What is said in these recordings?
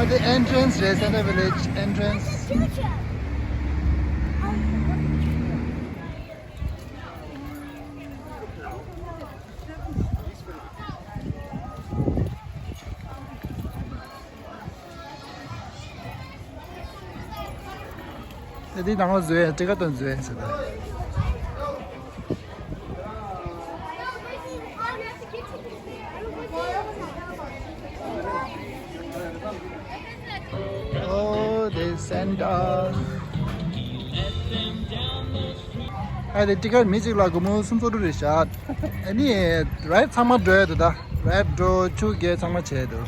the entrance, the Santa Village entrance. Đi đằng ở dưới,这个等dưới是的。Oh, the Santa. I the ticket music la como sun so do shot. Any right sama do da. Right do chu ge sama che do.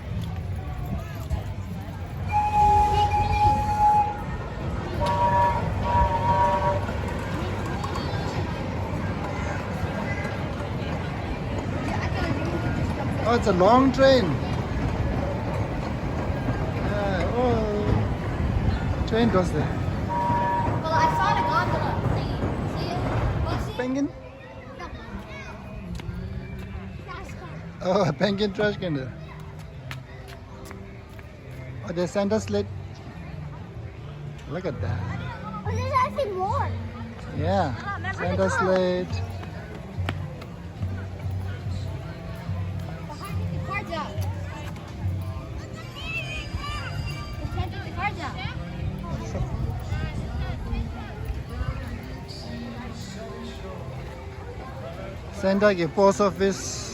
Oh, it's a long train. Train goes there. Well, I saw the gondola thingy. See it? What's it? Penguin? No. Trash can. Oh, a penguin trash can there. Oh, there's Santa sled. Look at that. Oh, there's actually more. Yeah, Santa sled. Behind the cards out. We can't get the cards out. Santa ke post office.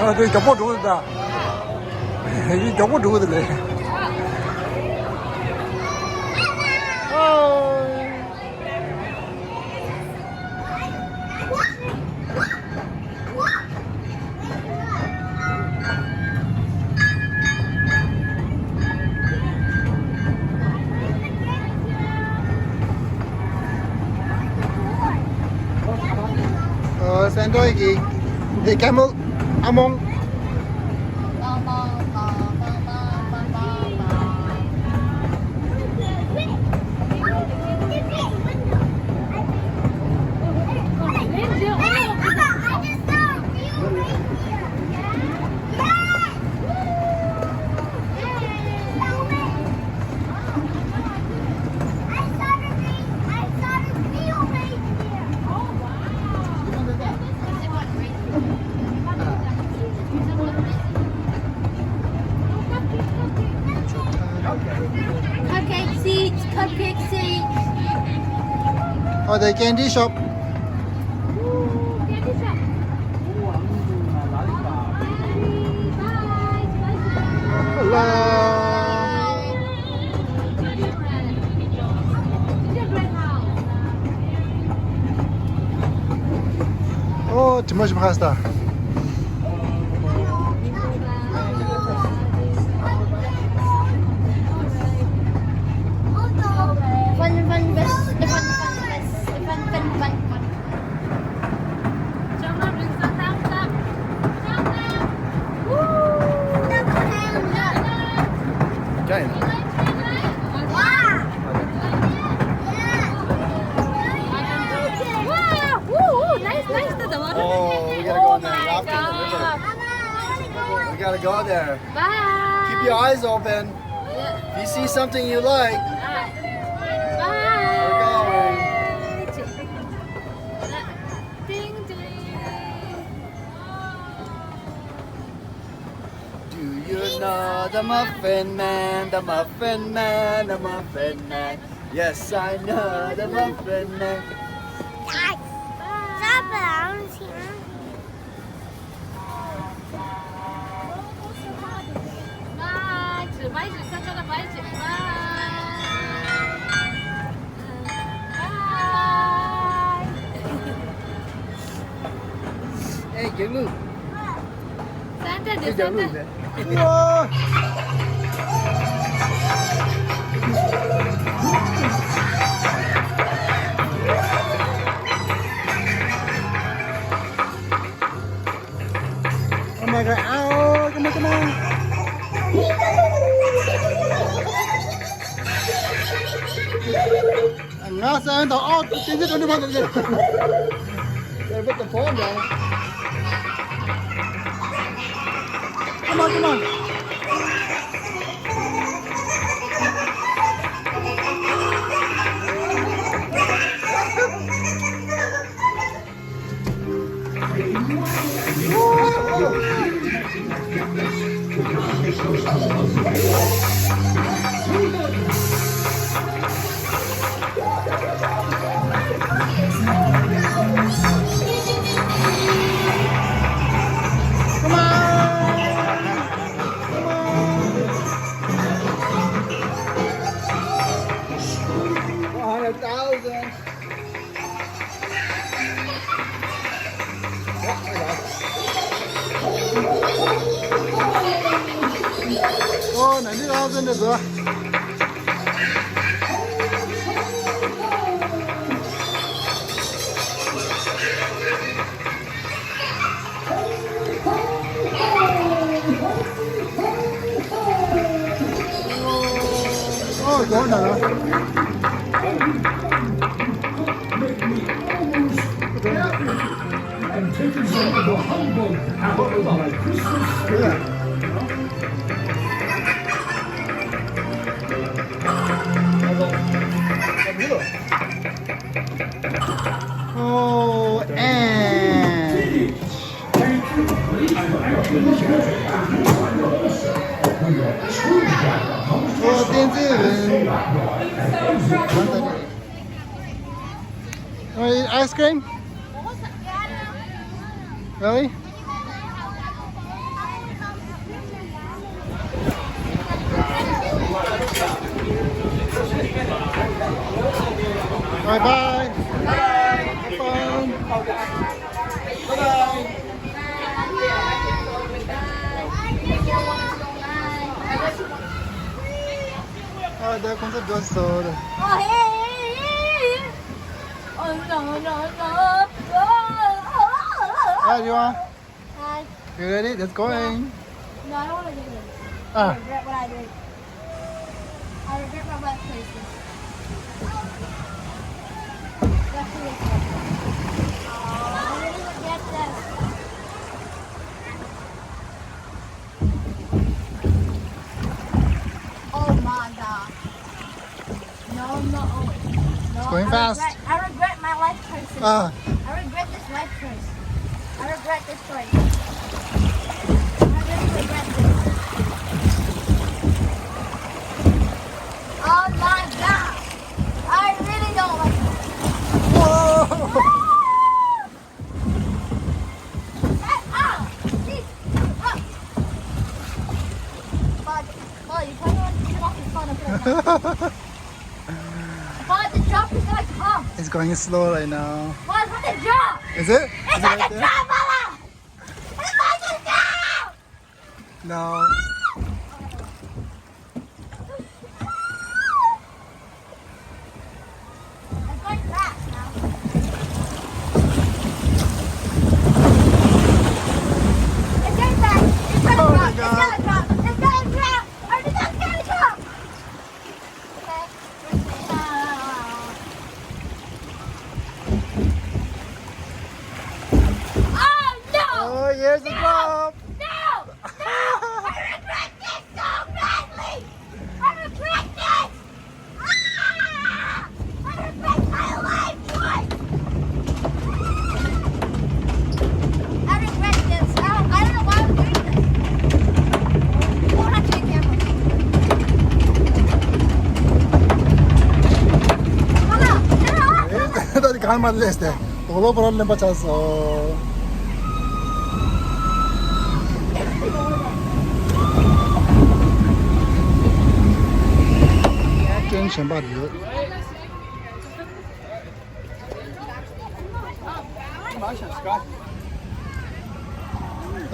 아, 네, 저거 좋다. 이 저거 좋은데. Santa iki, the camel among. Cupcake seats. Oh, the candy shop. Ooh, candy shop. Hello. Oh, too much pasta. Oh, we gotta go in there. We gotta go there. Bye. Keep your eyes open. If you see something you like, we're going. Ding ding. Do you know the Muffin Man, the Muffin Man, the Muffin Man? Yes, I know the Muffin Man. Stop around here. Bye. 指白纸，香蕉的白纸。Bye. Hey, give me. Santa, Give there's me. Santa. Whoa. ngã sang tàu tiến tới đi vào đây để vứt cái phố này come on Oh, 90,000 is good. Oh, going and taken some of the humbug out of my Christmas. Yeah. Oh, and oh, 电子人。Want to eat ice cream? Really? Bye bye. Bye. Have fun. Bye bye. Ah, deve contar duas horas. Oh, hey. Oh, no, no, no. Ah, you want? Hi. You ready? Let's go in. No, I don't want to do this. I Ah, regret what I did. I regret my wet places. That's what it's like. Oh, I didn't get this. Oh my god. No, no. No, going fast. I regret my life choices. ah. I regret this life choice. I regret this choice. I really regret this. Oh my god! I really don't like it. Whoa! Jeez. Paul, you probably want to get off the phone up there. Paul, the drop is gonna come. It's going slow right now. Paul, it's on the drop. Is it? It's Is on it the right there? drop, Paula. It's on the drop. No. It's going fast now. It's going fast. It's gonna Oh my drop. God. It's gonna drop. It's gonna drop. Or it's not gonna drop. Oh no! Oh, here's the drop. No! No! I regret this so badly! I regret this! Ah! I regret my life choice! I regret this. I don't know why I'm doing this. You don't have to be careful. Come on! Get off! Tadi kan maleste. Todo problem pachaso. Tension bad.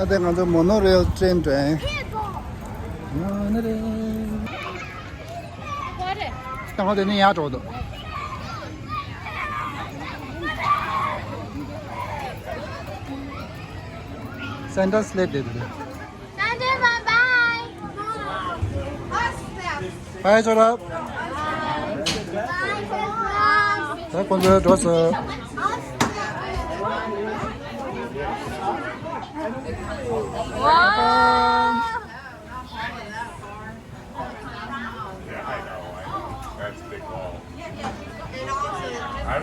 Ada ngan the monorail train train. Monorail. Tang de ni ya zhou de. Santa sled de. Santa, bye-bye! Bye, Jordan. Bye, Christmas! 다 건져 줬어. 와. That's a big wall. I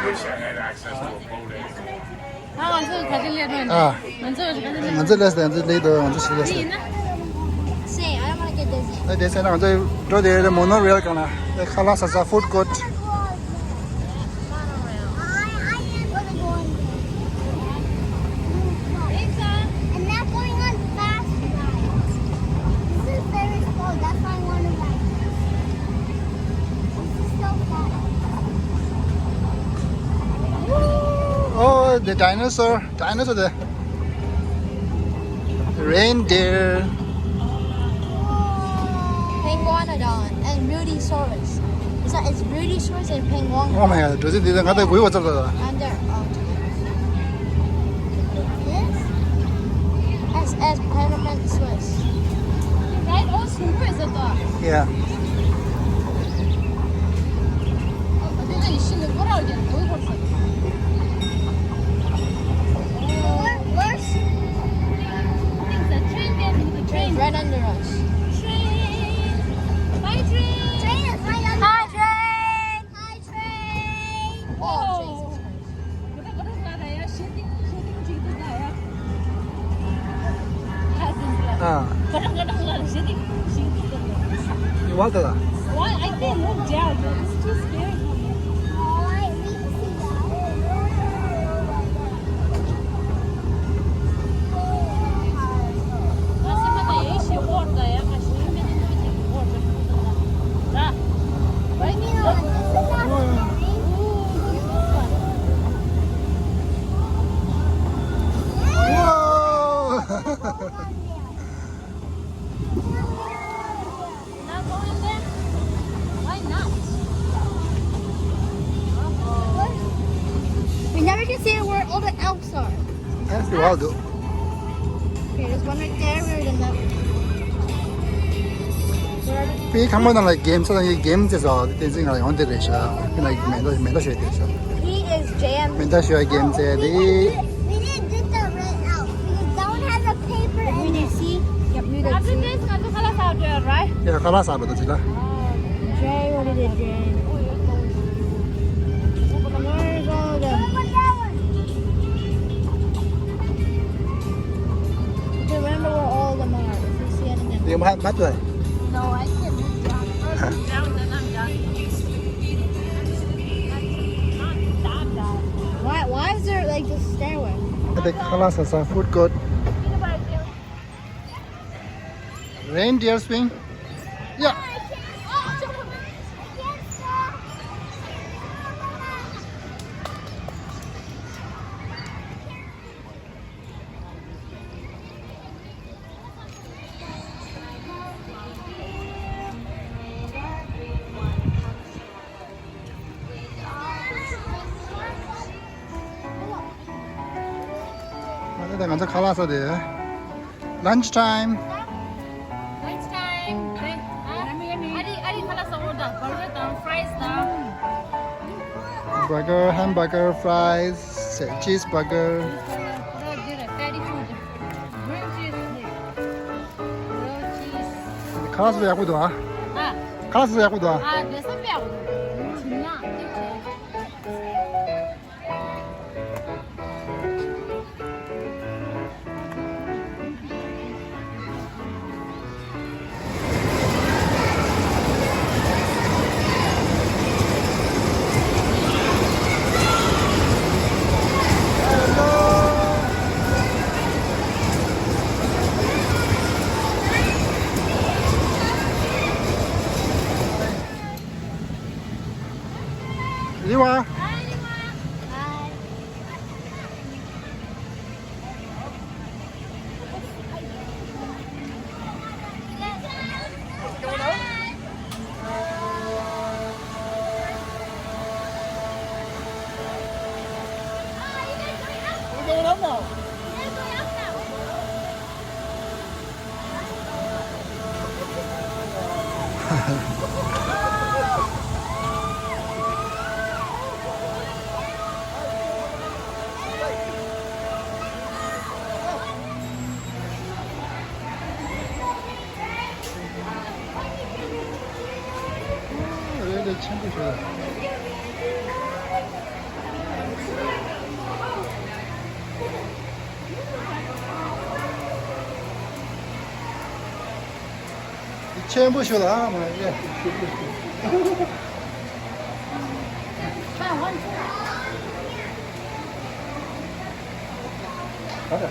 wish I had access to a boat anymore. 他往这开始列队， 아, 往这开始列。 먼저 레스, 먼저 리더, 먼저 실레스. 你呢？ Say, I don't want to get dizzy. 네, 대세는 먼저 저기 모노레일 가나. 네, 칼라사사 푸드 코트. I am gonna go on there. I'm not going on fast rides. This is very slow. That's why I want to ride. This is so fast. Oh, the dinosaur there. Reindeer. Penguanodon and Rudysaurus. It's Rudysaurus and Penguanodon. Oh my god, 저기 니들 가다 구이 왔잖아. Under this SS Panamint Swiss. Right? Oh, super is it though? Yeah. 근데 이 신은 뭐라 그러냐? 거기 벌써. Where's? The train right under us. Train. Bye train. Train is right under. Hi train. Hi train. Oh, Jesus Christ. 아, 이 왔다. Why? I can't look down. It's too scary. Oh, I need to see We never can see where all the elves are. That's the wild. Okay, there's one right there. We're in the. Where are the? 삐 한번 날 게임 사장이 게임에서 댄싱을 언제 되셔? 그냥 맨날 쉬어야 되셔. He is jam. 맨날 쉬어야 게임에 We didn't get the red elf because that one has a paper. We did see. Yep, we did see. This got the color out there, right? 야, 칼라사로도 지라. Jay, what is it, Jay? Where's all the? Okay, remember where all of them are. If you see anything. 이거 맞죠? No, I can't move down. Down, then I'm done. Why is there like this stairway? 근데 칼라사사 푸드 코트. Reindeer swing. 야. Ada ngajar kalasa deh. Lunch time. Lunch time. Adi kalas order. Burger down, fries down. Burger, hamburger, fries, cheeseburger. Fatty food. Grilled cheese. Grilled cheese. 칼라스도 야구도 와. 아, 칼라스도 야구도 와. 내 선배하고. 진짜. 이리 와. 得全部学的。全部学了啊，妈耶！好的。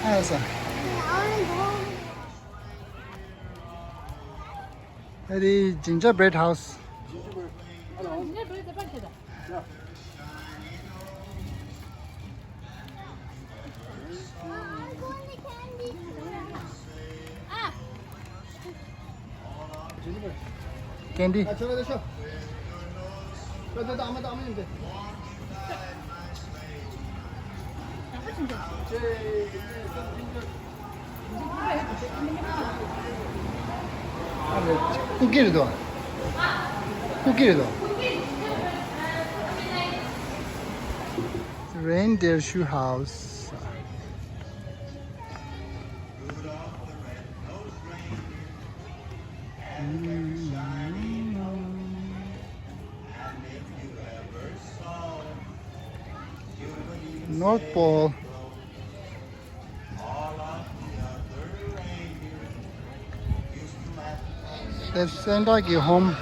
还有啥？那的 gingerbread house。 candy. Cookie do. Cookie do. Reindeer shoe house. North Pole. They've sent like you home.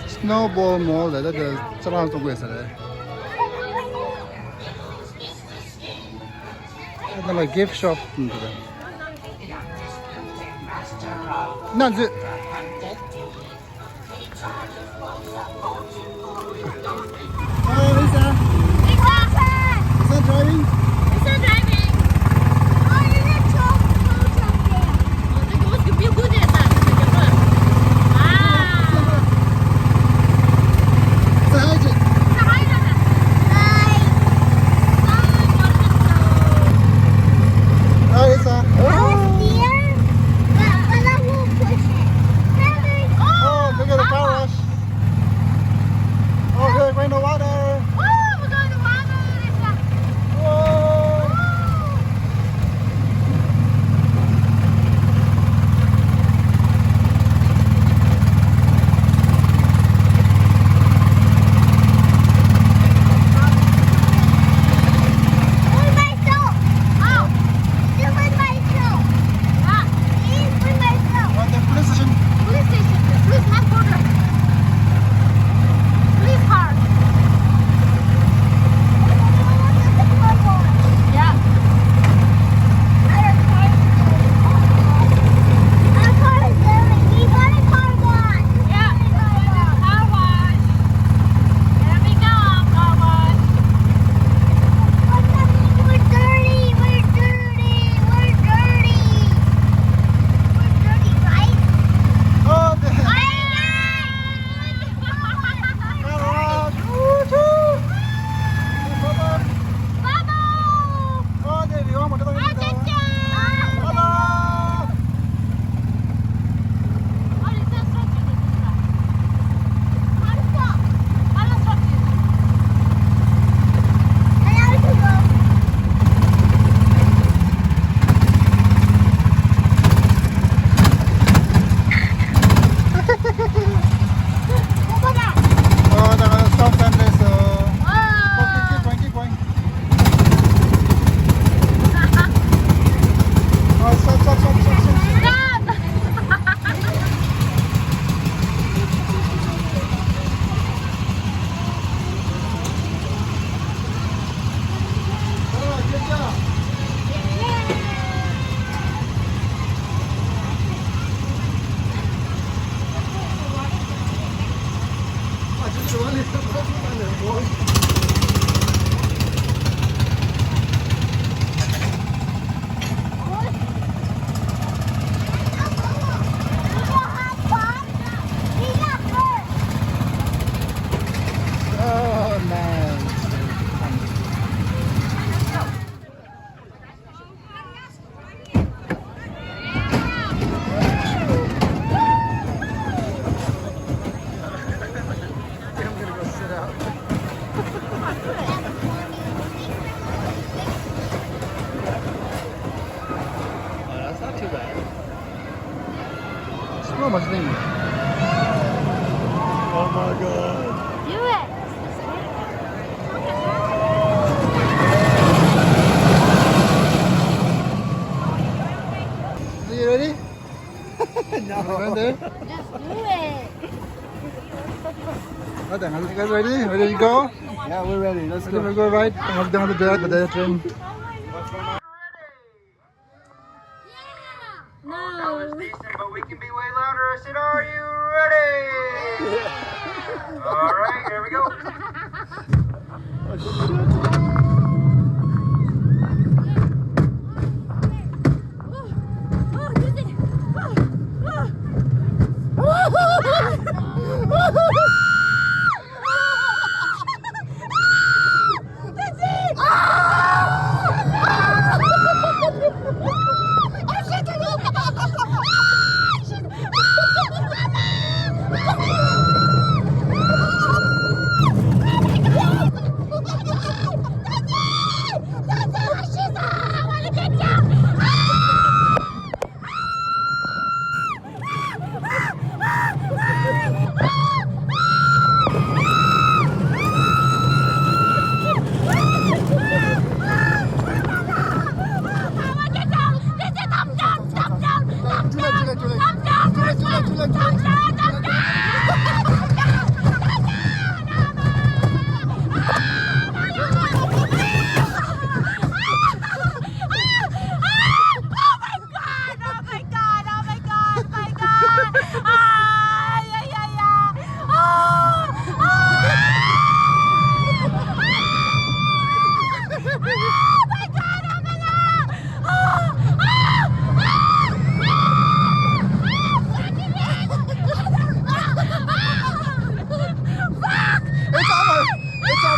Snowball mall, that's the surround of West. That's a gift shop. That's it. Hi, Lisa. Lisa driving? Say hi, Jay. Hi, Lisa. Oh, look at the car wash. Oh, good, rain the water. Whoa. so much thing. Oh my god. Do it. Are you ready? No. Ready? Just do it. Okay, are you guys ready? Ready to go? Yeah, we're ready. Let's Ready go. to go right? I'm going to do the train. That was No. decent, but we can be way louder. I said, are you ready? All right, here we go.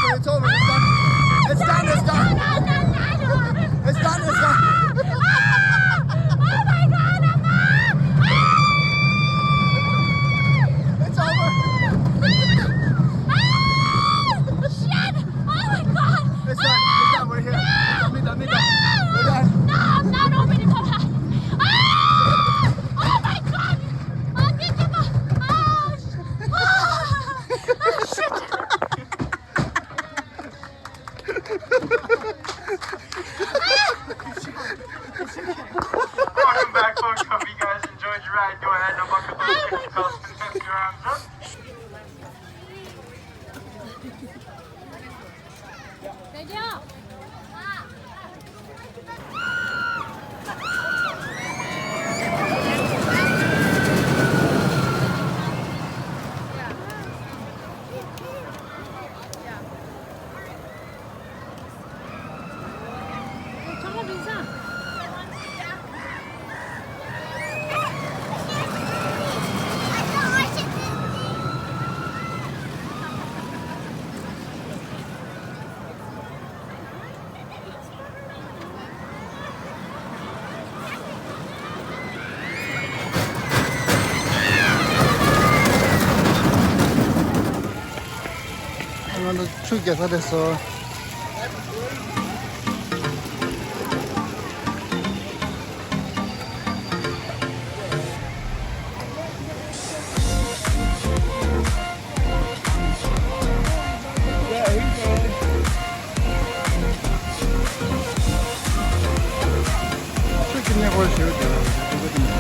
It's over. It's done. It's done. It's done. It's done. It's over. It's done. It's done. We're here. We're done. We're done. No, I'm not opening my eyes. Oh my god! I'm getting my... shit! Welcome back, folks. Hope you guys enjoyed your ride. Go ahead and buckle those safety belts and lift your arms up. Good job. 오늘 출계사 됐어. 출근해볼 수 있거든요.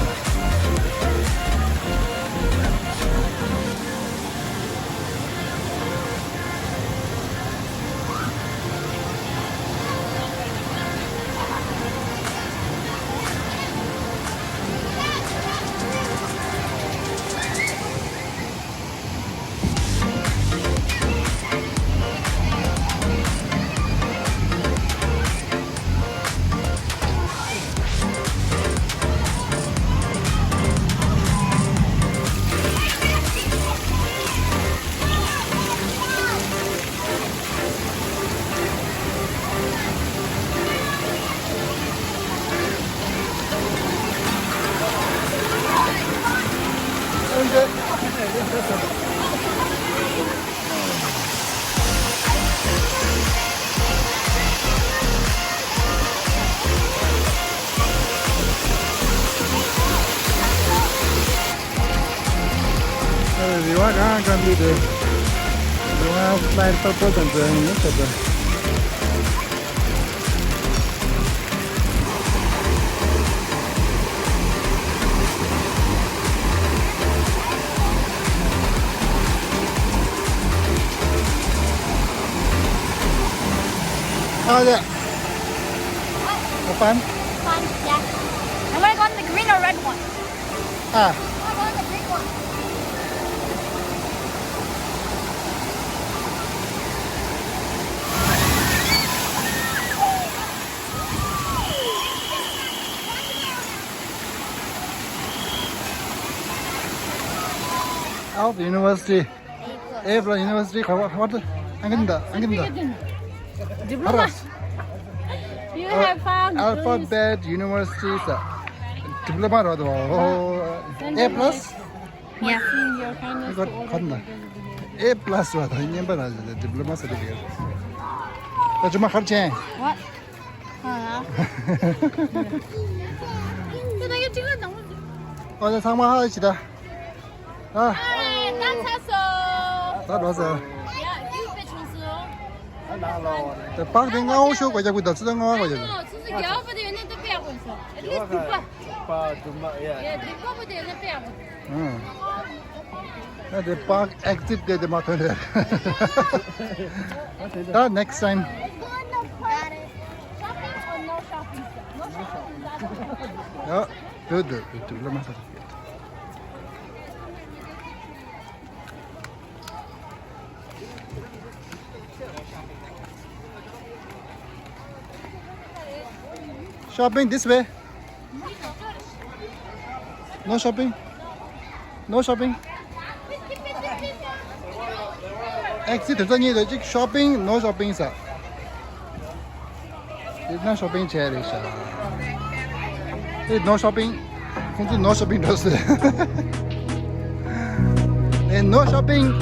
리와 간간디데. 리와 플라이트 퍼포던 저는 저도. Oh, yeah. Fun? Fun, yeah. I want to go on the green or red one. Ah, I want to go on the big one. out university. April university. What? Anganda. Diploma. You have found Alphabet university. Diploma. Oh, A plus. Yeah. Got conda. A plus. What? Remember the diploma certificate. That's my khर्चे. What? 근데 이게 지금 너무 어제 상마하시다. 아, 난 샀어. 나 왔어. 야, 이거 배쳤어. 저 빵댕 가오쇼 가자고 나 쓰던 거 가자고. 수수 겨울부터 연애 또 빼고 있어. 디파. 야, 디파부터 연애 빼고. 응. The park exit there the mountain there. Next time. Shopping or no shopping? No shopping. Ja, good. Diploma certificate. Shopping this way. No shopping. No shopping. Exit 这里的这 shopping no shopping 啥？那 shopping 车的啥？这 no shopping，控制 no shopping 都是。No shopping